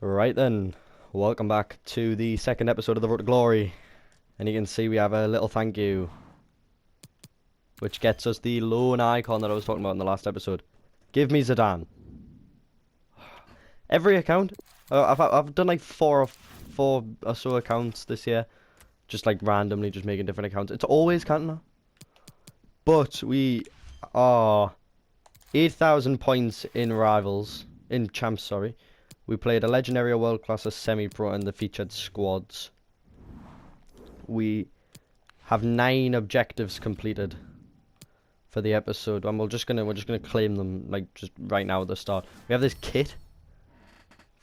Right then, welcome back to the second episode of the Road to Glory. And you can see we have a little thank you, which gets us the loan icon that I was talking about in the last episode. Give me Zidane. Every account, I've done like four or so accounts this year, just like randomly just making different accounts. It's always Cantona, but we are 8,000 points in rivals, in champs, sorry. We played a legendary, a world class, a semi-pro, and the featured squads. We have 9 objectives completed for the episode, and we're just gonna claim them like just right now at the start. We have this kit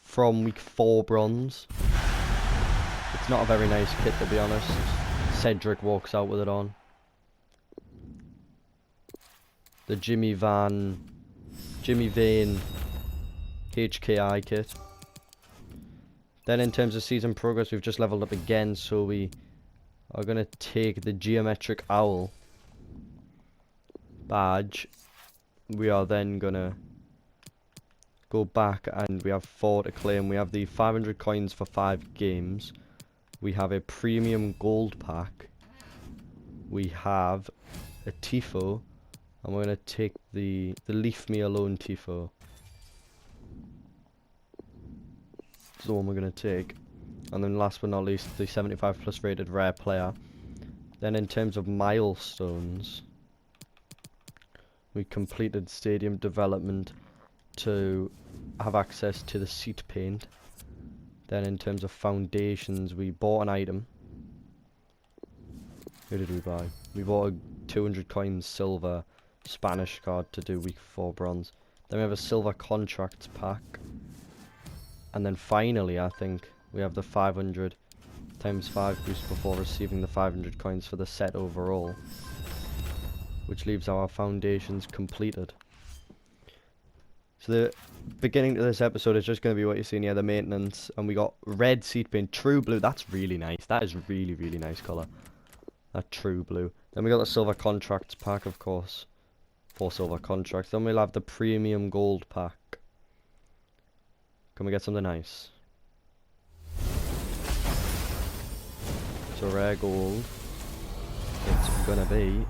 from week 4 bronze. It's not a very nice kit, to be honest. Cedric walks out with it on. The Jimmy Vane HKI kit. Then in terms of season progress, we've just leveled up again, so we are going to take the Geometric Owl badge. We are then going to go back and we have 4 to claim. We have the 500 coins for 5 games. We have a premium gold pack. We have a Tifo, and we're going to take the Leave Me Alone Tifo. The one we're going to take. And then last but not least, the 75 plus rated rare player. Then in terms of milestones, we completed stadium development to have access to the seat paint. Then in terms of foundations, we bought an item. Who did we buy? We bought a 200 coins silver Spanish card to do week 4 bronze. Then we have a silver contracts pack. And then finally, I think, we have the 500 times 5 boost before receiving the 500 coins for the set overall. Which leaves our foundations completed. So the beginning of this episode is just going to be what you're seeing here, the maintenance. And we got red seat paint, true blue. That's really nice. That is really, really nice colour. That true blue. Then we got the silver contracts pack, of course. 4 silver contracts. Then we'll have the premium gold pack. Can we get something nice? So rare gold. It's gonna be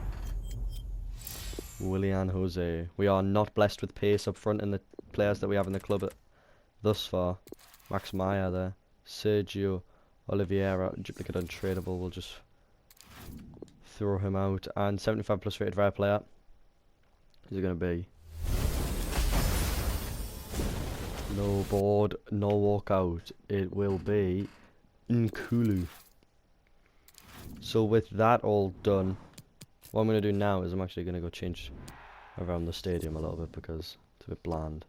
Willian Jose. We are not blessed with pace up front in the players that we have in the club thus far. Max Meyer there. Sergio Oliveira, duplicate untradeable. We'll just throw him out. And 75 plus rated rare player. Who's it gonna be? No board, no walkout. It will be Nkulu. So with that all done, what I'm going to do now is I'm actually going to go change around the stadium a little bit because it's a bit bland.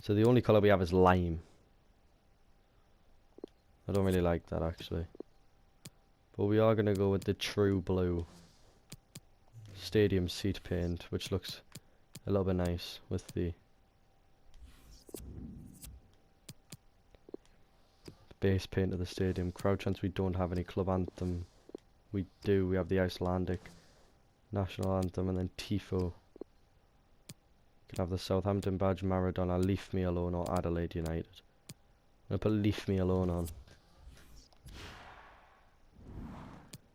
So the only colour we have is lime. I don't really like that actually. But we are going to go with the true blue stadium seat paint, which looks a little bit nice with the base paint of the stadium. Crowd chants, we don't have any club anthem. We do, we have the Icelandic national anthem, and then Tifo. Can have the Southampton badge, Maradona, Leave Me Alone, or Adelaide United. I'm gonna put Leave Me Alone on.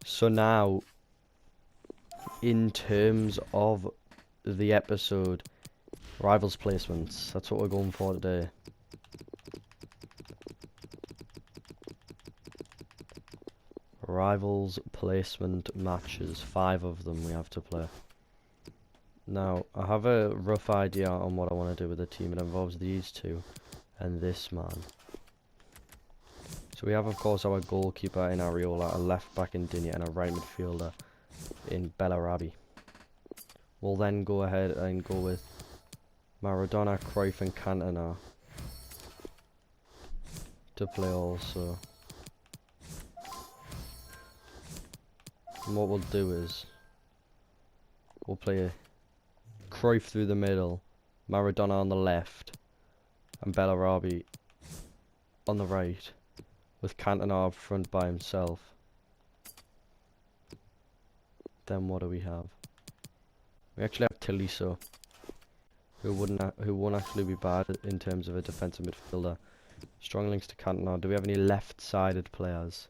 So now, in terms of the episode, rivals placements, that's what we're going for today. Rivals placement matches, 5 of them we have to play. Now, I have a rough idea on what I want to do with the team. It involves these 2 and this man. So we have, of course, our goalkeeper in Areola, a left back in Dinya, and a right midfielder in Bellarabi. We'll then go ahead and go with Maradona, Cruyff, and Cantona to play also. And what we'll do is we'll play Cruyff through the middle, Maradona on the left, and Bellarabi on the right, with Cantona up front by himself. Then what do we have? We actually have Tolisso, who won't actually be bad in terms of a defensive midfielder. Strong links to Cantona. Do we have any left-sided players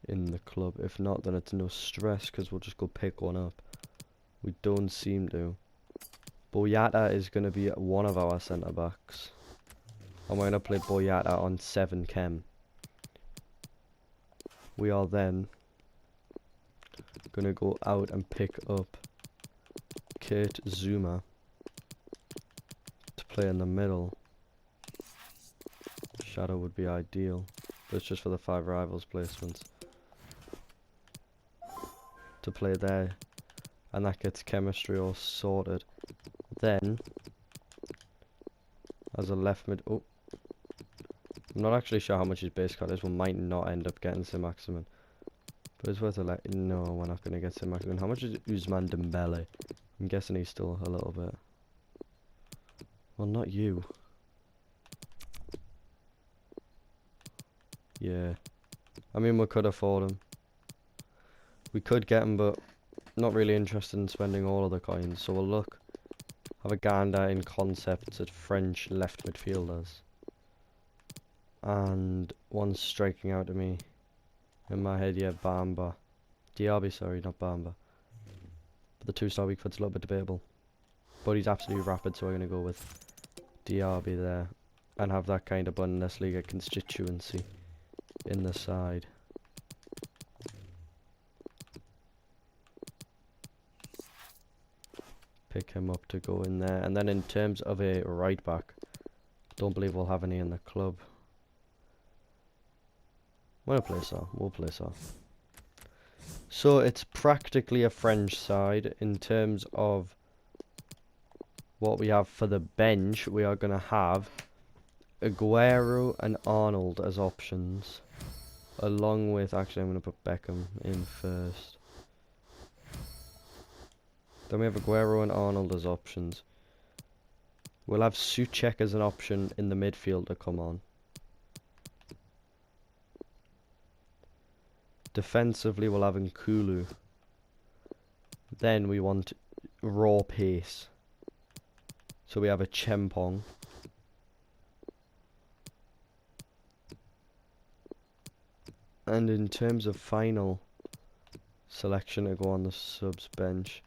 in the club? If not, then it's no stress because we'll just go pick one up. We don't seem to. Boyata is going to be one of our centre-backs. I'm going to play Boyata on 7 chem. We are then going to go out and pick up Kurt Zuma to play in the middle. Shadow would be ideal, but it's just for the 5 rivals placements. To play there, and that gets chemistry all sorted. Then, as a left mid, oh, I'm not actually sure how much his base card is. We might not end up getting Sim Maximin, but it's worth a let. No, we're not going to get Sim Maximin. How much is Ousmane Dembele? I'm guessing he's still a little bit. Well, not you. Yeah, I mean we could afford him. We could get him, but not really interested in spending all of the coins. So we'll look. Have a gander in concepts at French left midfielders. And one's striking out to me. In my head, yeah, Bamba. Diaby, sorry, not Bamba. But the 2-star weak foot's a little bit debatable. But he's absolutely rapid, so we're going to go with Diaby there. And have that kind of Bundesliga constituency in the side. Pick him up to go in there. And then in terms of a right back, don't believe we'll have any in the club. We'll play so. We'll play so. So it's practically a French side in terms of what we have for the bench. We are going to have Aguero and Arnold as options, along with, actually I'm going to put Beckham in first. Then we have Aguero and Arnold as options. We'll have Souček as an option in the midfield to come on. Defensively we'll have Nkulu. Then we want raw pace. So we have a Chempong. And in terms of final selection to go on the subs bench,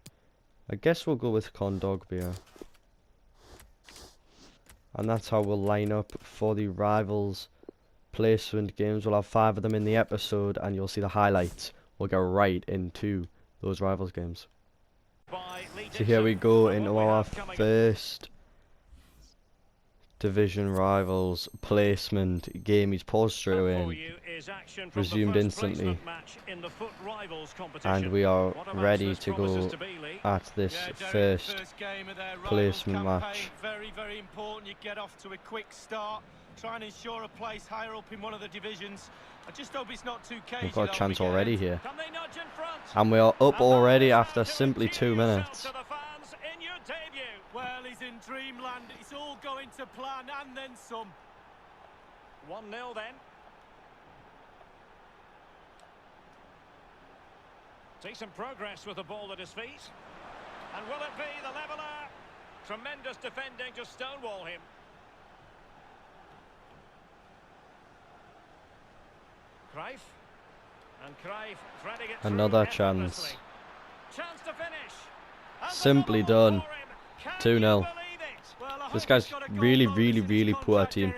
I guess we'll go with Kondogbia. And that's how we'll line up for the rivals placement games. We'll have 5 of them in the episode and you'll see the highlights. We'll go right into those rivals games. So here we go into our first division rivals placement game. He's paused straight away and resumed instantly, and we are ready to go at this first placement match. Very important you get off to a quick start, try and ensure a place higher up in one of the divisions. I just hope it's not too cagey. We've got a chance already here, and we are up already after simply 2 minutes. Well, he's in dreamland. It's all going to plan and then some. 1-0 then. Decent progress with the ball at his feet. And will it be the leveller? Tremendous defending to stonewall him. Cruyff. And Cruyff threading it. Another chance. Chance to finish. Simply done. 2-0. This guy's really poor team.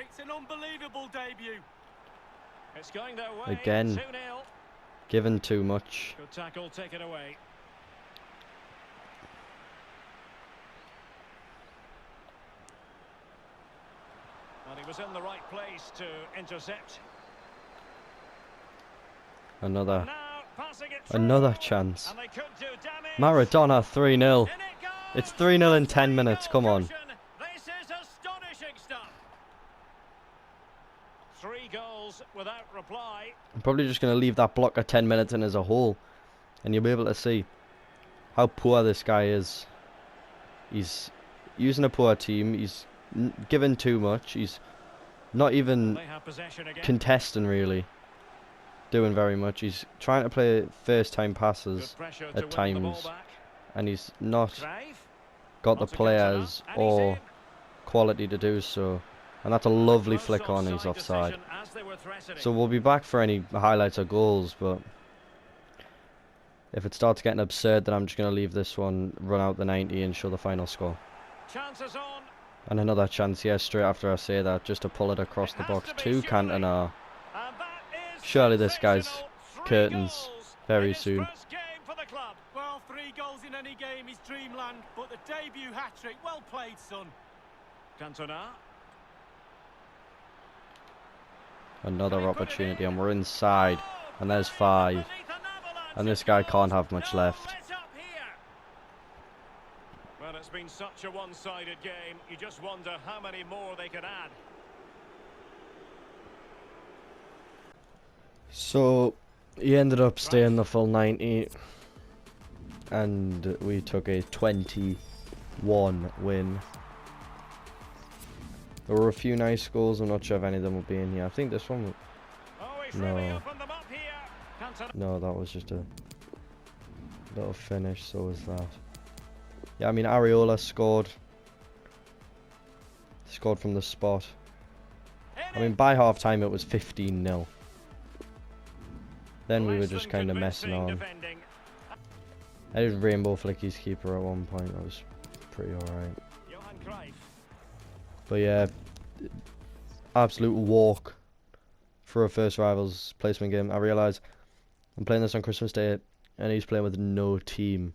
Again, given too much. Good tackle, take it away. And he was in the right place to intercept. Another chance. Maradona 3-0. It's 3-0 in 10 minutes, come on. This is astonishing stuff. 3 goals without reply. I'm probably just going to leave that block of 10 minutes in as a whole, and you'll be able to see how poor this guy is. He's using a poor team, he's given too much, he's not even contesting really, doing very much. He's trying to play first time passes at times, and he's not got the players or quality to do so. And that's a lovely flick on, he's offside. So we'll be back for any highlights or goals, but if it starts getting absurd, then I'm just going to leave this one, run out the 90 and show the final score. Chances on. And another chance, yes, straight after I say that, just to pull it across the box to Cantona. Surely this guy's curtains very soon. Well, 3 goals in any game is dreamland, but the debut hat-trick, well played, son. Cantona. Another opportunity, and we're inside, and there's 5. And this guy can't have much left. Well, it's been such a one-sided game. You just wonder how many more they could add. So he ended up staying the full 90, and we took a 21 win. There were a few nice goals. I'm not sure if any of them will be in here. I think this one will... No. No, that was just a little finish, so was that. Yeah, I mean, Areola scored. Scored from the spot. I mean, by half time it was 15-0. Then we were just kind of messing on. I did rainbow flick his keeper at one point. That was pretty alright. But yeah, absolute walk for a first Rivals placement game. I realise I'm playing this on Christmas Day, and he's playing with no team.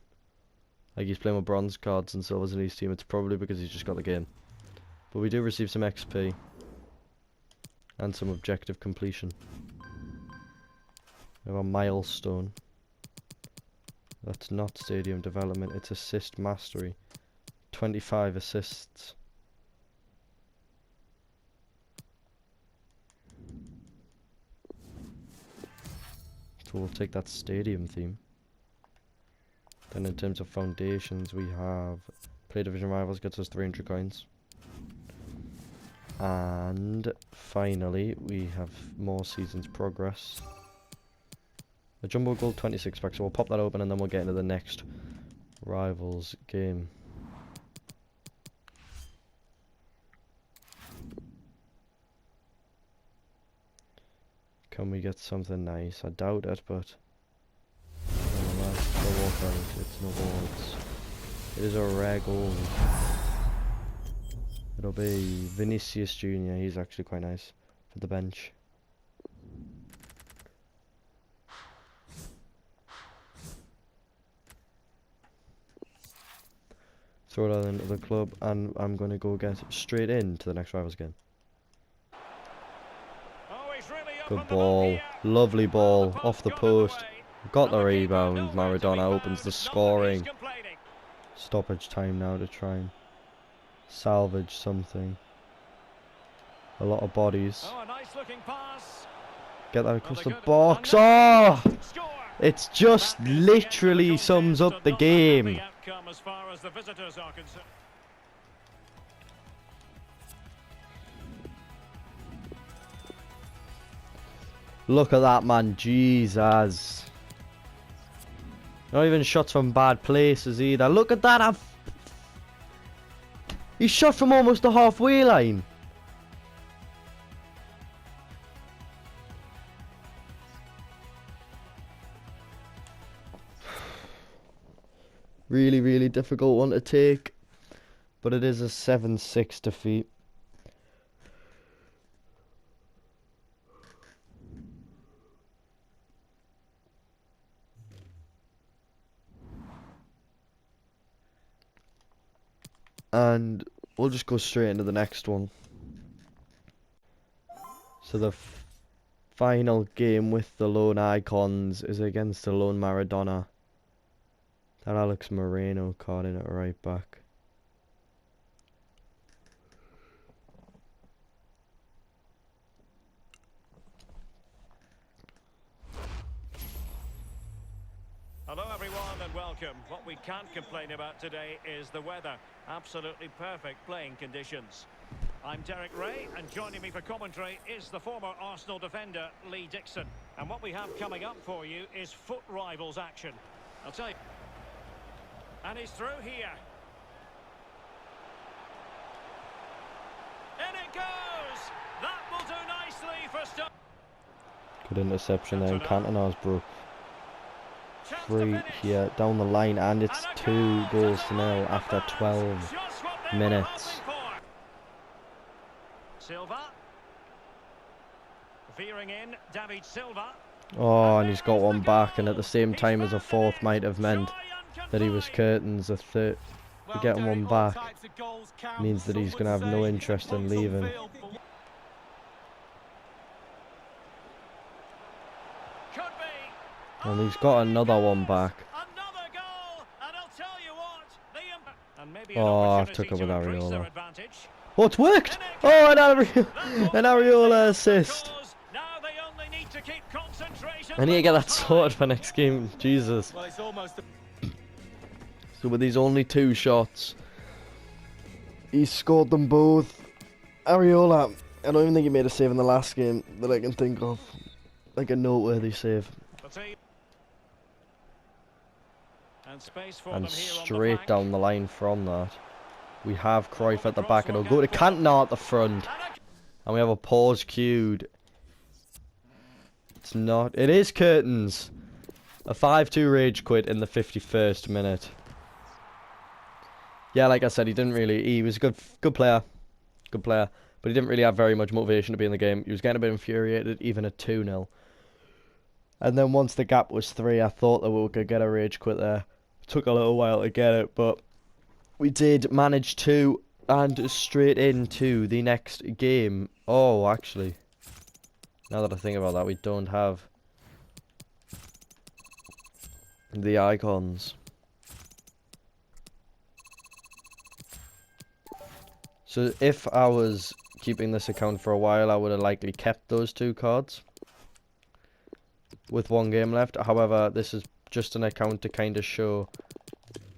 Like, he's playing with bronze cards and silvers in his team. It's probably because he's just got the game. But we do receive some XP and some objective completion. We have a milestone. That's not stadium development, it's assist mastery. 25 assists. So we'll take that stadium theme. Then in terms of foundations, we have Play Division Rivals gets us 300 coins. And finally, we have more seasons progress. A Jumbo Gold 26 pack, so we'll pop that open and then we'll get into the next Rivals game. Can we get something nice? I doubt it, but it's no odds. It is a rare gold. It'll be Vinicius Jr. He's actually quite nice for the bench. Throw that into the club, and I'm going to go get straight into the next Rivals game. Good ball, lovely ball, off the post, got the rebound, Maradona opens the scoring. Stoppage time now to try and salvage something. A lot of bodies. Get that across the box. Oh! It's just literally sums up the game. Look at that, man. Jesus. Not even shots from bad places either. Look at that. He shot from almost the halfway line. Really, really difficult one to take. But it is a 7-6 defeat. And we'll just go straight into the next one. So the final game with the lone icons is against the lone Maradona. That Alex Moreno caught in at right back. Hello everyone and welcome. What we can't complain about today is the weather. Absolutely perfect playing conditions. I'm Derek Ray, and joining me for commentary is the former Arsenal defender Lee Dixon. And what we have coming up for you is foot Rivals action. I'll tell you. And he's through here. In it goes! done. Good interception there, and Cantona's broke Chance to free finish. here down the line, and it's And a 2 goal goals to to nil celebrate after the fans. 12 Just what they were minutes. hoping for. Silva. Veering in, David Silva. Oh, and he's got one back, and at the same time as a fourth might have meant that he was curtains. A third, Well, getting Derek, one all back types of goals count. means that Some he's would going to have no say interest in points on leaving. field, but Could be. And he's got another one back. Another goal, and I'll tell you what, and maybe an Oh, I've opportunity took it with to increase their Areola. advantage. Oh, it's worked! Oh, an Areola assist. Now they only need to keep concentration. I need to get that sorted for next game. Jesus. well, it's almost So with these only 2 shots, he scored them both. Areola, I don't even think he made a save in the last game that I can think of. Like a noteworthy save. And space for And them here on the straight flank. down the line from that, we have Cruyff at the back, and it'll go to Cantona at the front. And we have a pause queued. It's not. It is curtains. A 5-2 rage quit in the 51st minute. Yeah, like I said, he was a good player. Good player. But he didn't really have very much motivation to be in the game. He was getting a bit infuriated, even at 2-0. And then once the gap was 3, I thought that we could get a rage quit there. It took a little while to get it, but we did manage to, and straight into the next game. Oh, actually, now that I think about that, we don't have the icons. So if I was keeping this account for a while, I would have likely kept those 2 cards with 1 game left. However, this is just an account to kind of show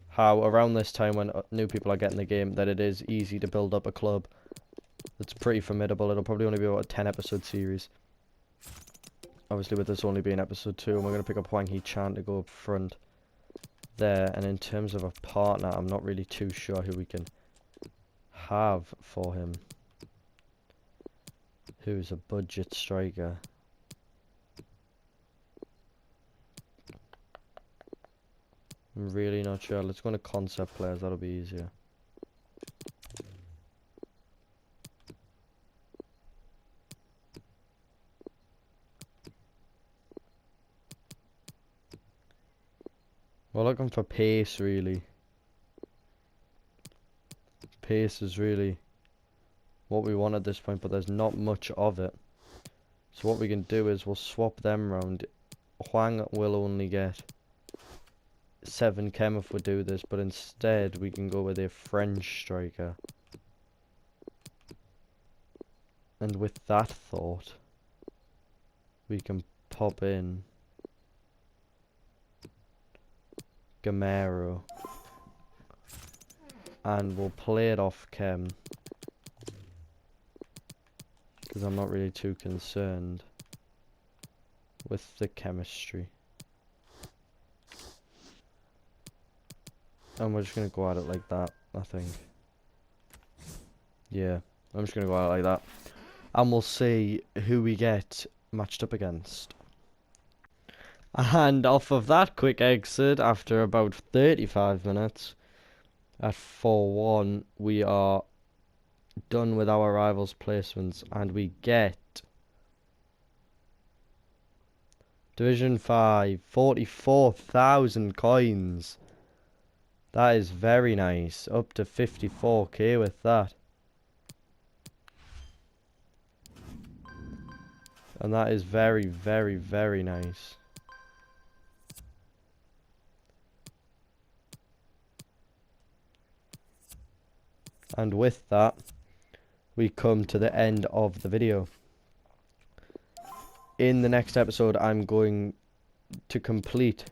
how around this time when new people are getting the game that it is easy to build up a club that's pretty formidable. It'll probably only be about a 10 episode series. Obviously with this only being episode 2, and we're going to pick up Hwang Hee-chan to go up front there. And in terms of a partner, I'm not really too sure who we can have for him. Who's a budget striker? I'm really not sure. Let's go into concept players, that'll be easier. We're looking for pace, really. Pace is really what we want at this point, but there's not much of it. So what we can do is we'll swap them round. Hwang will only get 7 chem if we do this, but instead we can go with a French striker. And with that thought, we can pop in Gamero, and we'll play it off chem, because I'm not really too concerned with the chemistry. And we're just going to go at it like that, I think. Yeah, I'm just going to go at it like that. And we'll see who we get matched up against. And off of that quick exit, after about 35 minutes, at 4-1, we are done with our rivals' placements. And we get Division 5, 44,000 coins. That is very nice. Up to 54k with that. And that is very, very, very nice. And with that, we come to the end of the video. In the next episode, I'm going to complete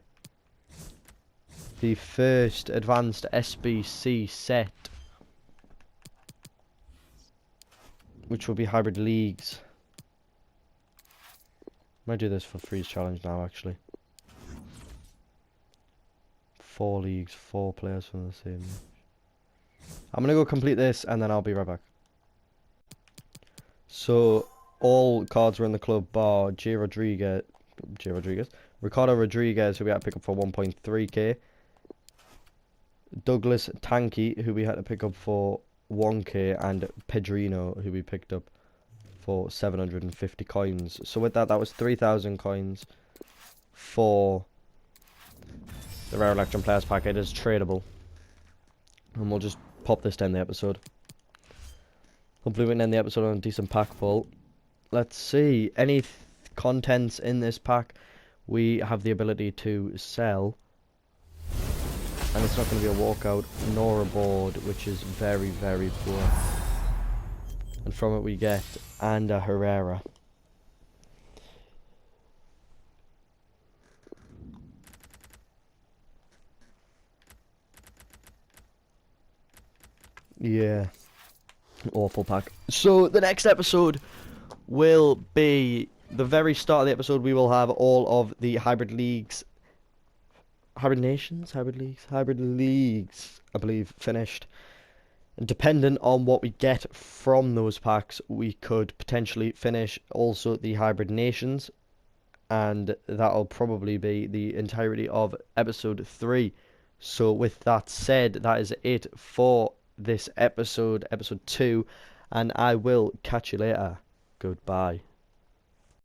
the first advanced SBC set, which will be hybrid leagues. Might do this for freeze challenge now, actually. 4 leagues, 4 players from the same. I'm gonna go complete this and then I'll be right back. So all cards were in the club bar Ricardo Rodriguez, who we had to pick up for 1.3k. Douglas Tanky, who we had to pick up for 1k, and Pedrino, who we picked up for 750 coins. So with that, that was 3,000 coins for the Rare Electrum Players Pack. It is tradable. And we'll just pop this down the episode. Hopefully we can end the episode on a decent pack pull. Let's see. Any contents in this pack we have the ability to sell. And it's not going to be a walkout nor a board, which is very, very poor. And from it we get Ander Herrera. Yeah. Awful pack. So the next episode will be the very start of the episode. We will have all of the hybrid leagues, hybrid leagues, I believe, finished. And dependent on what we get from those packs, we could potentially finish also the hybrid nations, and that'll probably be the entirety of episode 3. So with that said, that is it for this episode 2, and I will catch you later. Goodbye.